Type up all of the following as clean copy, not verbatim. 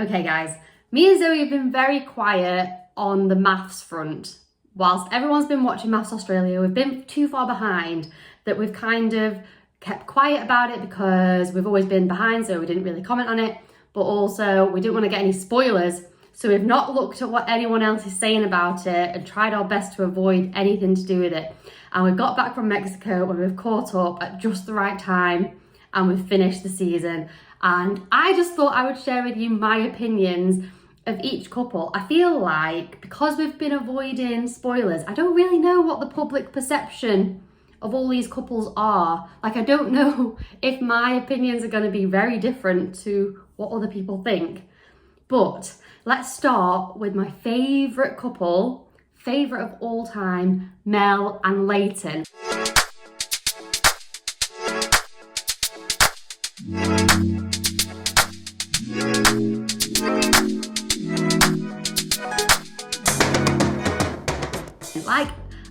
Okay guys, me and Zoe have been very quiet on the MAFS front. Whilst everyone's been watching MAFS Australia, we've been too far behind that we've kind of kept quiet about it because we've always been behind, so we didn't really comment on it. But also we didn't want to get any spoilers, so we've not looked at what anyone else is saying about it and tried our best to avoid anything to do with it. And we've got back from Mexico and we've caught up at just the right time and we've finished the season. And I just thought I would share with you my opinions of each couple. I feel like because we've been avoiding spoilers, I don't really know what the public perception of all these couples are. Like, I don't know if my opinions are going to be very different to what other people think. But let's start with my favourite couple, favourite of all time, Mel and Leighton. Like,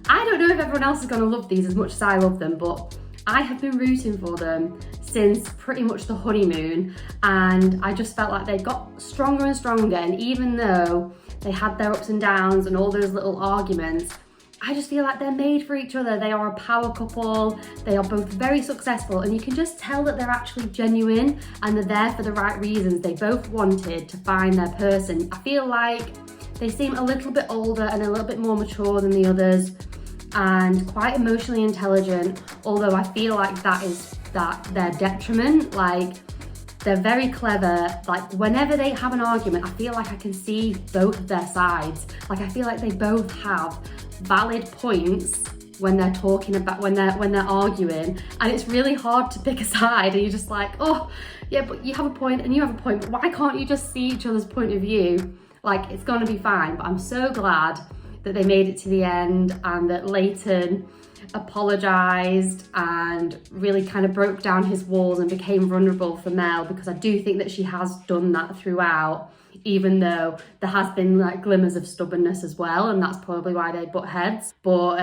I don't know if everyone else is going to love these as much as I love them, but I have been rooting for them since pretty much the honeymoon, and I just felt like they got stronger and stronger. And even though they had their ups and downs and all those little arguments, I just feel like they're made for each other. They are a power couple. They are both very successful, and you can just tell that they're actually genuine and they're there for the right reasons. They both wanted to find their person. I feel like they seem a little bit older and a little bit more mature than the others and quite emotionally intelligent, although I feel like that is their detriment. Like, they're very clever. Like, whenever they have an argument, I feel like I can see both of their sides. Like, I feel like they both have valid points when they're talking about, when they're arguing, and it's really hard to pick a side, and you're just like, oh yeah, but you have a point and you have a point, but why can't you just see each other's point of view? Like, it's gonna be fine. But I'm so glad that they made it to the end and that Leighton apologised and really kind of broke down his walls and became vulnerable for Mel, because I do think that she has done that throughout, even though there has been like glimmers of stubbornness as well, and that's probably why they butt heads. But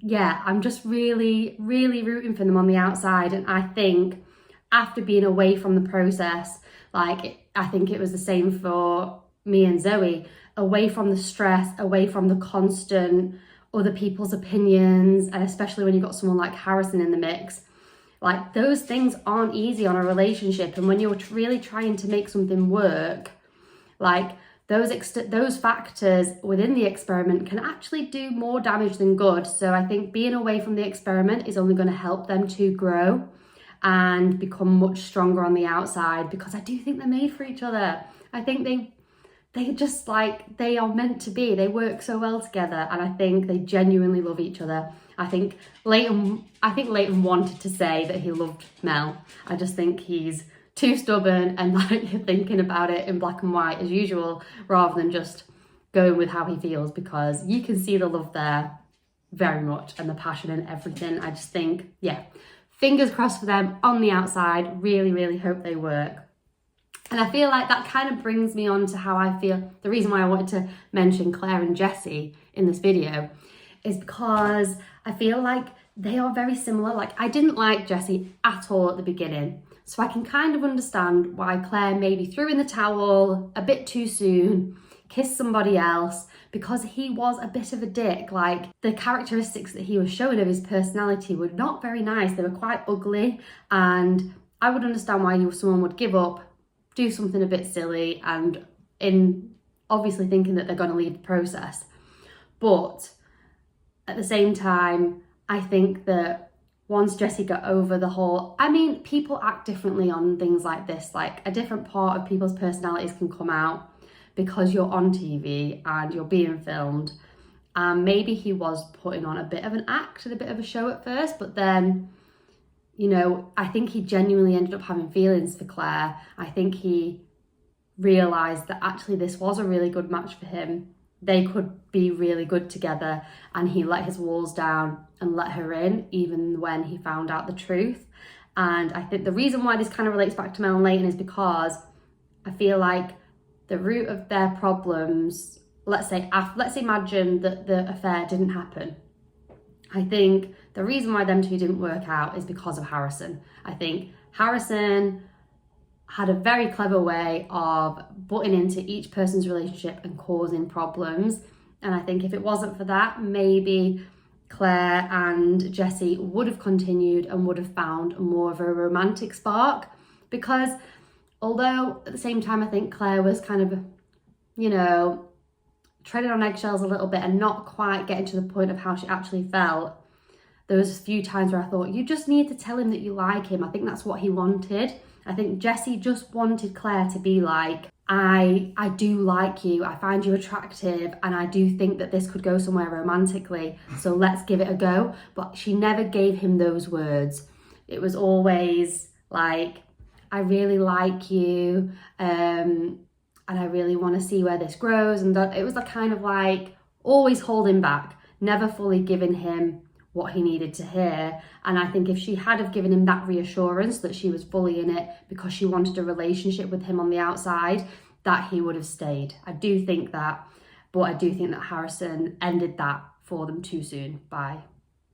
yeah, I'm just really rooting for them on the outside. And I think after being away from the process, like, I think it was the same for me and Zoe, away from the stress, away from the constant other people's opinions, and especially when you've got someone like Harrison in the mix. Like, those things aren't easy on a relationship, and when you're really trying to make something work, like, those factors within the experiment can actually do more damage than good. So I think being away from the experiment is only going to help them to grow and become much stronger on the outside, because I do think they're made for each other. I think they just, like, they are meant to be. They work so well together, and I think they genuinely love each other. I think Leighton wanted to say that he loved Mel. I just think he's too stubborn and like you're thinking about it in black and white as usual, rather than just going with how he feels, because you can see the love there very much and the passion and everything. I just think, yeah, fingers crossed for them on the outside. Really hope they work. And I feel like that kind of brings me on to how I feel. The reason why I wanted to mention Claire and Jessie in this video is because I feel like they are very similar. Like, I didn't like Jessie at all at the beginning, so I can kind of understand why Claire maybe threw in the towel a bit too soon, kissed somebody else, because he was a bit of a dick. Like, the characteristics that he was showing of his personality were not very nice. They were quite ugly, and I would understand why someone would give up, do something a bit silly, and in obviously thinking that they're going to leave the process. But at the same time, I think that once Jessie got over the whole, I mean, people act differently on things like this. Like, a different part of people's personalities can come out because you're on TV and you're being filmed. Maybe he was putting on a bit of an act and a bit of a show at first, but then, you know, I think he genuinely ended up having feelings for Claire. I think he realised that actually this was a really good match for him. They could be really good together, and he let his walls down and let her in, even when he found out the truth. And I think the reason why this kind of relates back to Mel and Leighton is because I feel like the root of their problems, let's imagine that the affair didn't happen. I think the reason why them two didn't work out is because of Harrison. I think Harrison had a very clever way of butting into each person's relationship and causing problems. And I think if it wasn't for that, maybe Claire and Jessie would have continued and would have found more of a romantic spark. Because although at the same time I think Claire was kind of, you know, treading on eggshells a little bit and not quite getting to the point of how she actually felt, there was a few times where I thought, you just need to tell him that you like him. I think that's what he wanted. I think Jessie just wanted Claire to be like, I do like you, I find you attractive, and I do think that this could go somewhere romantically, so let's give it a go. But she never gave him those words. It was always like, I really like you, and I really want to see where this grows. And it was a kind of like always holding back, never fully giving him what he needed to hear. And I think if she had have given him that reassurance that she was fully in it because she wanted a relationship with him on the outside, that he would have stayed. I do think that, but I do think that Harrison ended that for them too soon by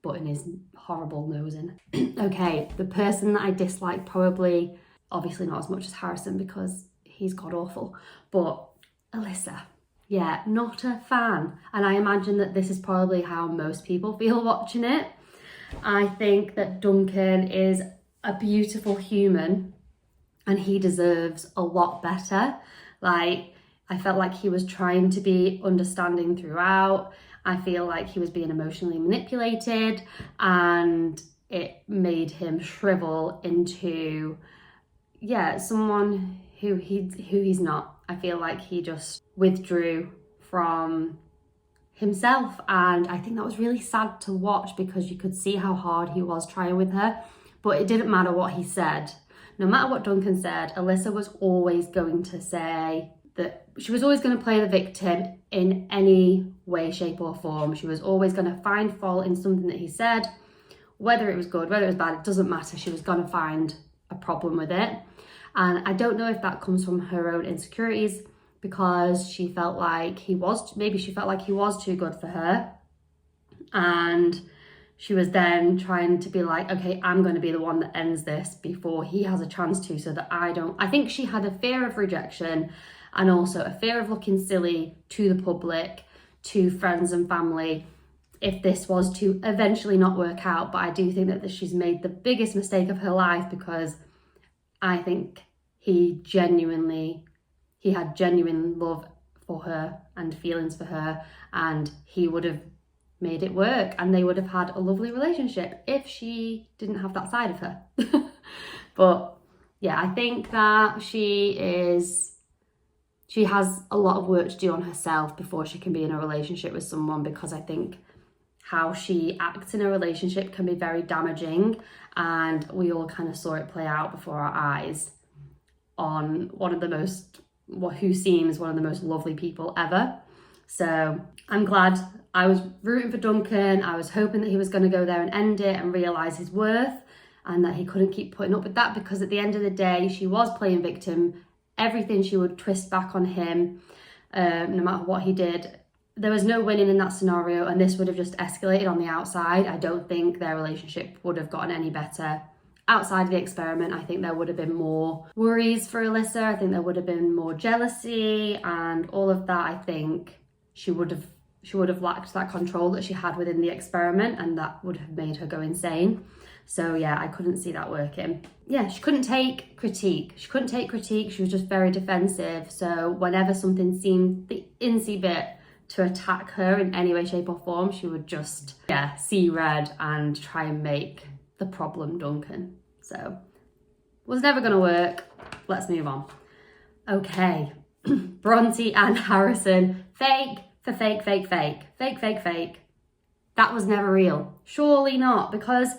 butting his horrible nose in. Okay, the person that I dislike, probably, obviously not as much as Harrison because he's god awful, but Alyssa. Yeah, not a fan. And I imagine that this is probably how most people feel watching it. I think that Duncan is a beautiful human and he deserves a lot better. Like, I felt like he was trying to be understanding throughout. I feel like he was being emotionally manipulated and it made him shrivel into, yeah, someone who he's not. I feel like he just withdrew from himself, and I think that was really sad to watch because you could see how hard he was trying with her. But it didn't matter what he said. No matter what Duncan said, Alyssa was always going to say that she was always going to play the victim in any way, shape or form. She was always going to find fault in something that he said, whether it was good, whether it was bad, it doesn't matter. She was going to find a problem with it. And I don't know if that comes from her own insecurities, because she felt like he was too good for her. And she was then trying to be like, okay, I'm going to be the one that ends this before he has a chance to, so that I think she had a fear of rejection and also a fear of looking silly to the public, to friends and family, if this was to eventually not work out. But I do think that she's made the biggest mistake of her life, because I think he had genuine love for her and feelings for her, and he would have made it work and they would have had a lovely relationship if she didn't have that side of her. But yeah, I think that she has a lot of work to do on herself before she can be in a relationship with someone, because I think how she acts in a relationship can be very damaging, and we all kind of saw it play out before our eyes on who seems one of the most lovely people ever. So I'm glad. I was rooting for Duncan. I was hoping that he was going to go there and end it and realise his worth, and that he couldn't keep putting up with that, because at the end of the day, she was playing victim. Everything she would twist back on him, no matter what he did. There was no winning in that scenario, and this would have just escalated on the outside. I don't think their relationship would have gotten any better outside of the experiment. I think there would have been more worries for Alyssa. I think there would have been more jealousy and all of that. I think she would have lacked that control that she had within the experiment, and that would have made her go insane. So yeah, I couldn't see that working. Yeah, she couldn't take critique. She was just very defensive. So whenever something seemed the insy bit to attack her in any way, shape or form, she would just, see red and try and make the problem Duncan. So was never gonna work. Let's move on. Okay, Bronte and Harrison, fake for fake. That was never real. Surely not, because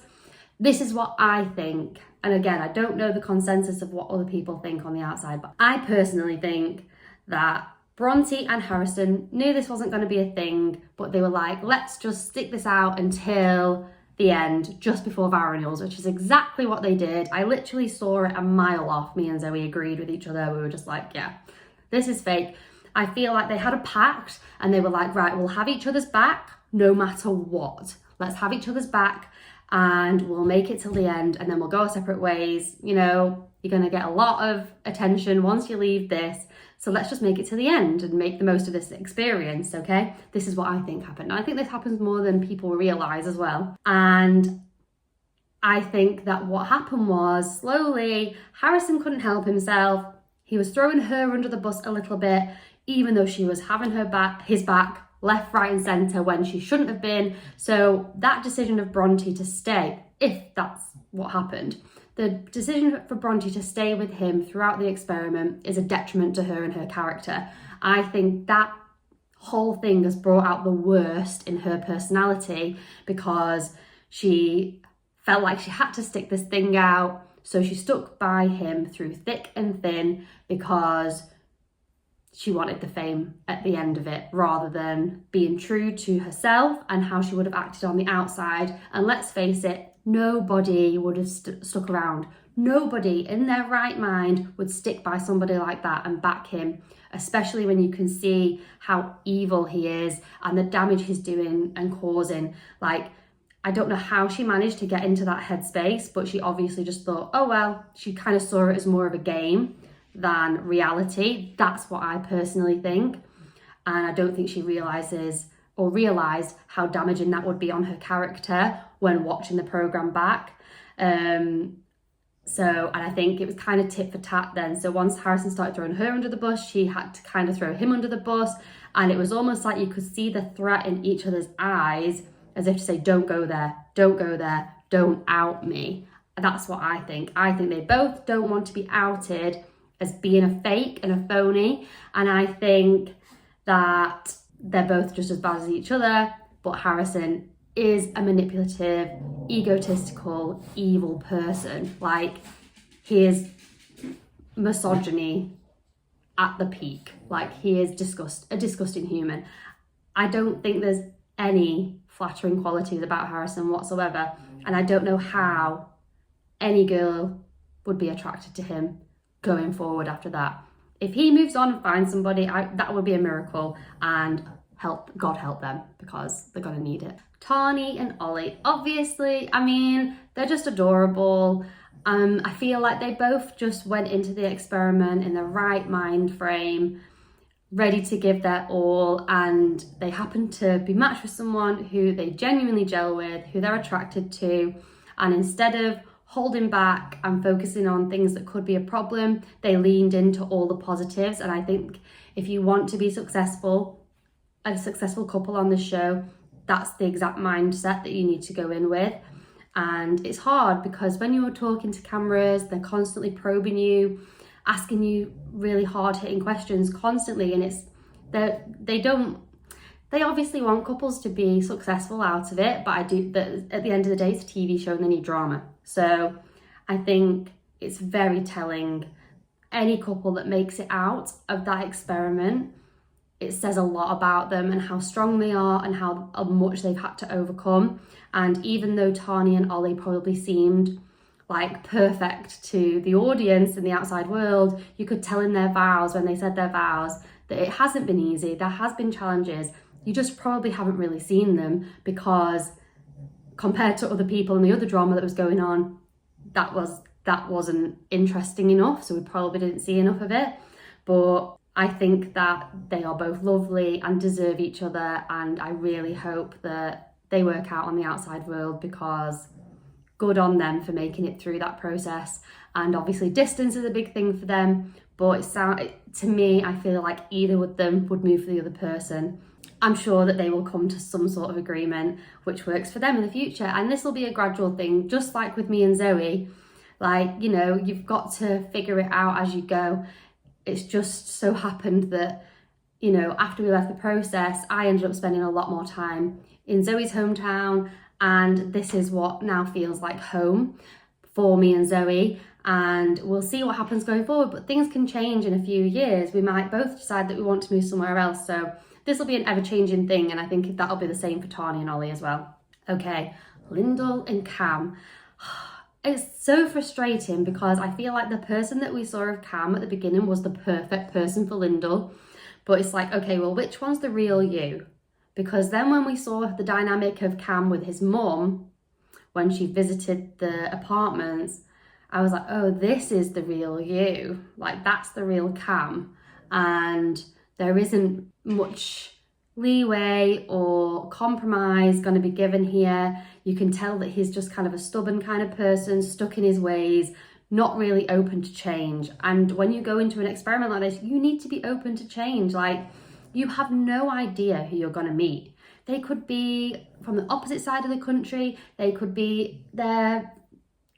this is what I think. And again, I don't know the consensus of what other people think on the outside, but I personally think that Bronte and Harrison knew this wasn't going to be a thing, but they were like, let's just stick this out until the end, just before our renewals, which is exactly what they did. I literally saw it a mile off. Me and Zoe agreed with each other. We were just like, yeah, this is fake. I feel like they had a pact and they were like, right, we'll have each other's back no matter what. Let's have each other's back and we'll make it till the end, and then we'll go our separate ways. You know, You're going to get a lot of attention once you leave this. So let's just make it to the end and make the most of this experience, okay? This is what I think happened. I think this happens more than people realise as well. And I think that what happened was, slowly, Harrison couldn't help himself. He was throwing her under the bus a little bit, even though she was having his back left, right and centre when she shouldn't have been. So that decision of Bronte to stay, if that's what happened, the decision for Bronte to stay with him throughout the experiment is a detriment to her and her character. I think that whole thing has brought out the worst in her personality, because she felt like she had to stick this thing out. So she stuck by him through thick and thin because she wanted the fame at the end of it, rather than being true to herself and how she would have acted on the outside. And let's face it, nobody would have stuck around. Nobody in their right mind would stick by somebody like that and back him, especially when you can see how evil he is and the damage he's doing and causing. Like, I don't know how she managed to get into that headspace, but she obviously just thought, oh well, she kind of saw it as more of a game than reality. That's what I personally think. And I don't think she realised how damaging that would be on her character when watching the programme back. And I think it was kind of tit for tat then. So once Harrison started throwing her under the bus, she had to kind of throw him under the bus. And it was almost like you could see the threat in each other's eyes, as if to say, don't go there, don't out me. That's what I think. I think they both don't want to be outed as being a fake and a phony. And I think that they're both just as bad as each other, but Harrison is a manipulative, egotistical, evil person. Like, he is misogyny at the peak. Like, he is a disgusting human. I don't think there's any flattering qualities about Harrison whatsoever, and I don't know how any girl would be attracted to him going forward after that. If he moves on and finds somebody, that would be a miracle, and God help them, because they're gonna need it. Tania and Ollie, obviously, I mean, they're just adorable. I feel like they both just went into the experiment in the right mind frame, ready to give their all, and they happen to be matched with someone who they genuinely gel with, who they're attracted to, and instead of holding back and focusing on things that could be a problem, they leaned into all the positives. And I think if you want to be a successful couple on this show, that's the exact mindset that you need to go in with. And it's hard because when you're talking to cameras, they're constantly probing you, asking you really hard-hitting questions constantly, and they obviously want couples to be successful out of it, but at the end of the day, it's a TV show and they need drama. So I think it's very telling. Any couple that makes it out of that experiment, it says a lot about them and how strong they are and how much they've had to overcome. And even though Tania and Ollie probably seemed like perfect to the audience and the outside world, you could tell in their vows, when they said their vows, that it hasn't been easy. There has been challenges. You just probably haven't really seen them, because compared to other people and the other drama that was going on, that wasn't interesting enough. So we probably didn't see enough of it. But I think that they are both lovely and deserve each other. And I really hope that they work out on the outside world, because good on them for making it through that process. And obviously distance is a big thing for them, but to me, I feel like either of them would move for the other person. I'm sure that they will come to some sort of agreement which works for them in the future. And this will be a gradual thing, just like with me and Zoe. Like, you know, you've got to figure it out as you go. It's just so happened that, you know, after we left the process, I ended up spending a lot more time in Zoe's hometown, and this is what now feels like home for me and Zoe. And we'll see what happens going forward, but things can change in a few years. We might both decide that we want to move somewhere else. So this will be an ever-changing thing, and I think that'll be the same for Tania and Ollie as well. Okay, Lindell and Cam. It's so frustrating because I feel like the person that we saw of Cam at the beginning was the perfect person for Lindell. But it's like, okay, well, which one's the real you? Because then when we saw the dynamic of Cam with his mum, when she visited the apartments, I was like, oh, this is the real you. Like, that's the real Cam. And there isn't much leeway or compromise going to be given here. You can tell that he's just kind of a stubborn kind of person, stuck in his ways, not really open to change. And when you go into an experiment like this, you need to be open to change. Like, you have no idea who you're going to meet. They could be from the opposite side of the country. They could be, their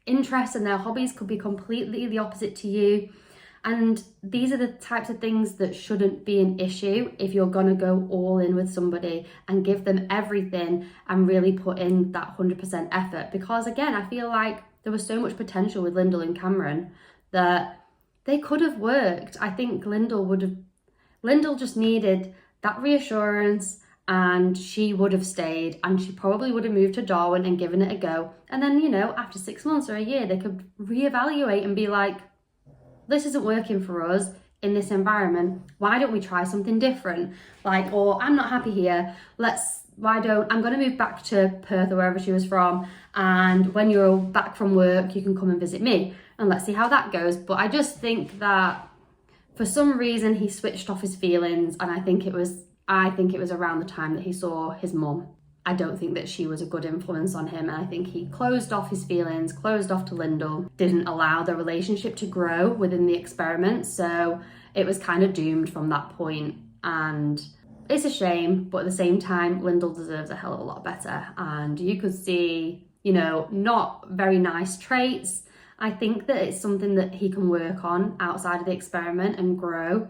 interests and their hobbies could be completely the opposite to you. And these are the types of things that shouldn't be an issue if you're going to go all in with somebody and give them everything and really put in that 100% effort. Because again, I feel like there was so much potential with Lindell and Cameron that they could have worked. I think Lindell just needed that reassurance, and she would have stayed, and she probably would have moved to Darwin and given it a go. And then, you know, after 6 months or a year, they could reevaluate and be like, this isn't working for us in this environment. Why don't we try something different? Like, or I'm not happy here. I'm going to move back to Perth or wherever she was from. And when you're back from work, you can come and visit me, and let's see how that goes. But I just think that for some reason he switched off his feelings, and I think it was around the time that he saw his mum. I don't think that she was a good influence on him, and I think he closed off his feelings, closed off to Lindell, didn't allow the relationship to grow within the experiment, so it was kind of doomed from that point. And it's a shame, but at the same time, Lindell deserves a hell of a lot better. And you could see, you know, not very nice traits. I think that it's something that he can work on outside of the experiment and grow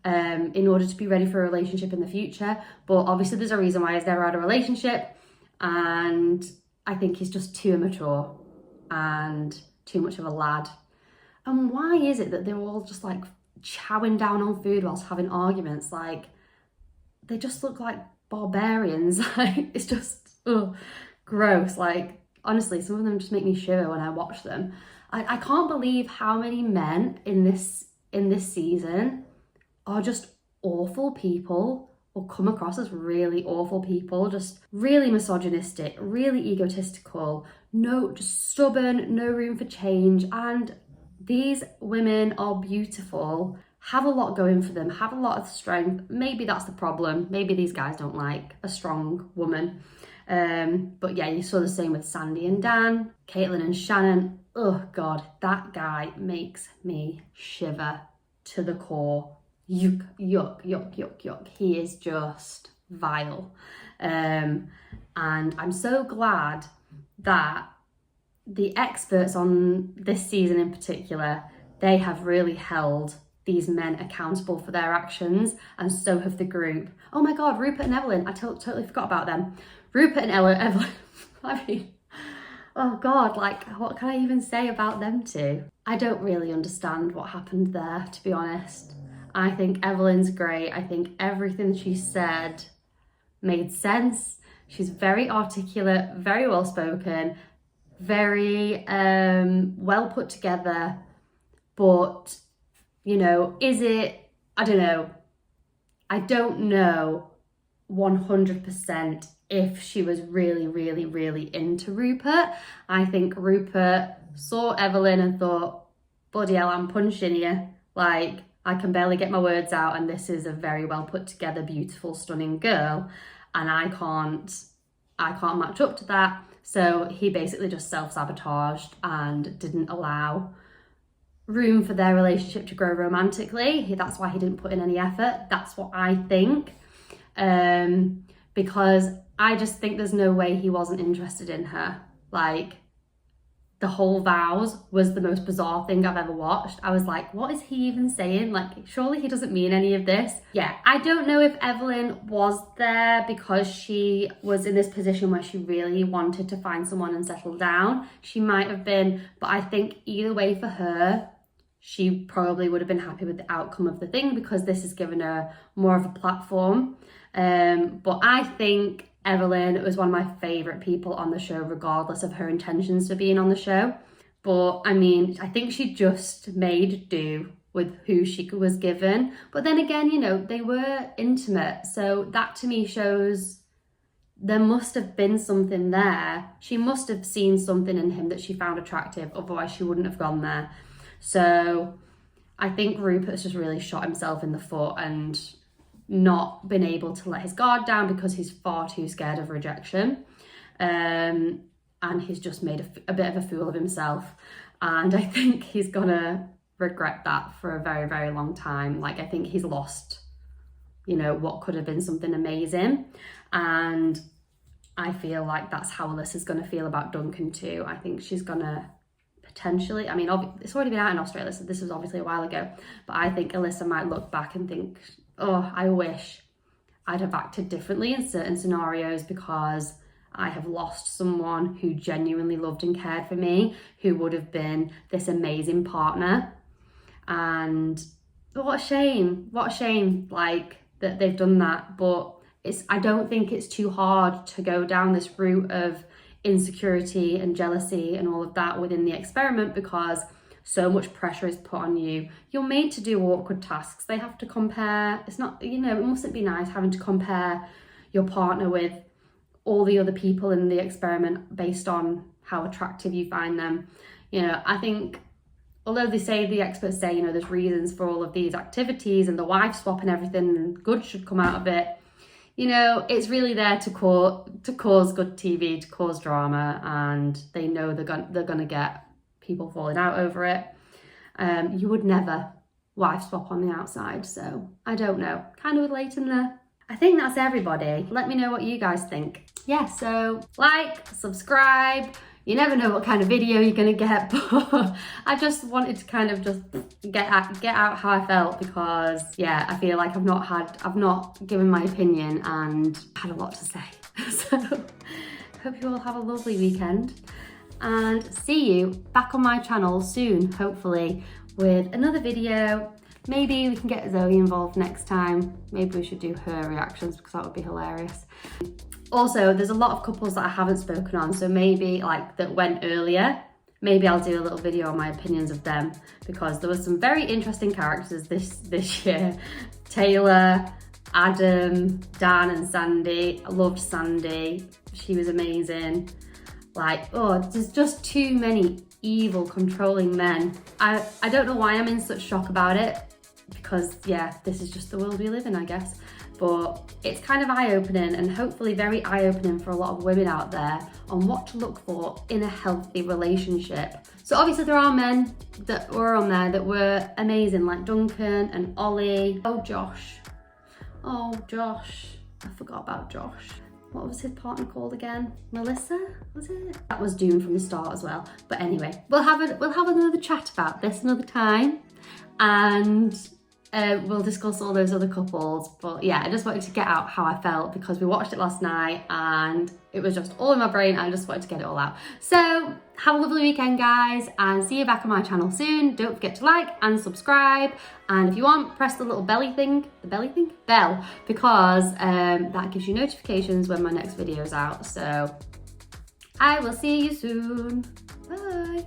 in order to be ready for a relationship in the future. But obviously there's a reason why he's never had a relationship, and I think he's just too immature and too much of a lad. And why is it that they're all just like chowing down on food whilst having arguments? Like, they just look like barbarians. Like, it's just gross. Like, honestly, some of them just make me shiver when I watch them. I can't believe how many men in this season are just awful people, or come across as really awful people, just really misogynistic, really egotistical, just stubborn, no room for change. And these women are beautiful, have a lot going for them, have a lot of strength. Maybe that's the problem. Maybe these guys don't like a strong woman. But yeah, you saw the same with Sandy and Dan, Caitlin and Shannon. Oh God, that guy makes me shiver to the core. Yuck, yuck, yuck, yuck, yuck. He is just vile. And I'm so glad that the experts on this season in particular, they have really held these men accountable for their actions, and so have the group. Oh my God, Rupert and Evelyn. I totally forgot about them. Rupert and Evelyn. I mean, oh God, like, what can I even say about them two? I don't really understand what happened there, to be honest. I think Evelyn's great. I think everything she said made sense. She's very articulate, very well spoken, very well put together. But, you know, I don't know. I don't know 100% if she was really, really, really into Rupert. I think Rupert saw Evelyn and thought, bloody hell, I'm punching you. Like, I can barely get my words out, and this is a very well put together, beautiful, stunning girl, and I can't match up to that. So he basically just self-sabotaged and didn't allow room for their relationship to grow romantically. That's why he didn't put in any effort. That's what I think. Because I just think there's no way he wasn't interested in her. Like, the whole vows was the most bizarre thing I've ever watched. I was like, what is he even saying? Like, surely he doesn't mean any of this. Yeah, I don't know if Evelyn was there because she was in this position where she really wanted to find someone and settle down. She might have been, but I think either way for her, she probably would have been happy with the outcome of the thing because this has given her more of a platform. But I think Evelyn was one of my favourite people on the show, regardless of her intentions for being on the show. But I mean, I think she just made do with who she was given. But then again, you know, they were intimate. So that to me shows there must have been something there. She must have seen something in him that she found attractive, otherwise she wouldn't have gone there. So I think Rupert's just really shot himself in the foot and not been able to let his guard down because he's far too scared of rejection. And he's just made a bit of a fool of himself. And I think he's gonna regret that for a very, very long time. Like, I think he's lost, you know, what could have been something amazing. And I feel like that's how Alyssa's gonna feel about Duncan too. I think she's gonna potentially, I mean, it's already been out in Australia, so this was obviously a while ago, but I think Alyssa might look back and think, oh, I wish I'd have acted differently in certain scenarios because I have lost someone who genuinely loved and cared for me, who would have been this amazing partner. And what a shame, like, that they've done that. But I don't think it's too hard to go down this route of insecurity and jealousy and all of that within the experiment, because so much pressure is put on you. You're made to do awkward tasks. They have to compare. It's not, you know, it mustn't be nice having to compare your partner with all the other people in the experiment based on how attractive you find them. You know, I think, although the experts say, you know, there's reasons for all of these activities and the wife swap and everything, and good should come out of it, you know, it's really there to cause good TV, to cause drama, and they know they're gonna get people falling out over it. You would never wife swap on the outside, so I don't know. Kind of with Leighton there. I think that's everybody. Let me know what you guys think. Yeah, so like, subscribe. You never know what kind of video you're gonna get, but I just wanted to kind of just get out how I felt, because yeah, I feel like I've not given my opinion and had a lot to say. So hope you all have a lovely weekend, and see you back on my channel soon, hopefully, with another video. Maybe we can get Zoe involved next time. Maybe we should do her reactions, because that would be hilarious. Also, there's a lot of couples that I haven't spoken on, so maybe, like, that went earlier, maybe I'll do a little video on my opinions of them, because there were some very interesting characters this year. Taylor, Adam, Dan and Sandy. I loved Sandy. She was amazing. Like, oh, there's just too many evil, controlling men. I don't know why I'm in such shock about it, because yeah, this is just the world we live in, I guess. But it's kind of eye-opening, and hopefully very eye-opening for a lot of women out there on what to look for in a healthy relationship. So obviously there are men that were on there that were amazing, like Duncan and Ollie. Oh, Josh. I forgot about Josh. What was his partner called again? Melissa, was it? That was doomed from the start as well. But anyway, we'll have another chat about this another time, and we'll discuss all those other couples. But yeah, I just wanted to get out how I felt, because we watched it last night and it was just all in my brain. I just wanted to get it all out. So have a lovely weekend, guys, and see you back on my channel soon. Don't forget to like and subscribe, and if you want, press the little bell, because that gives you notifications when my next video is out. So I will see you soon. Bye.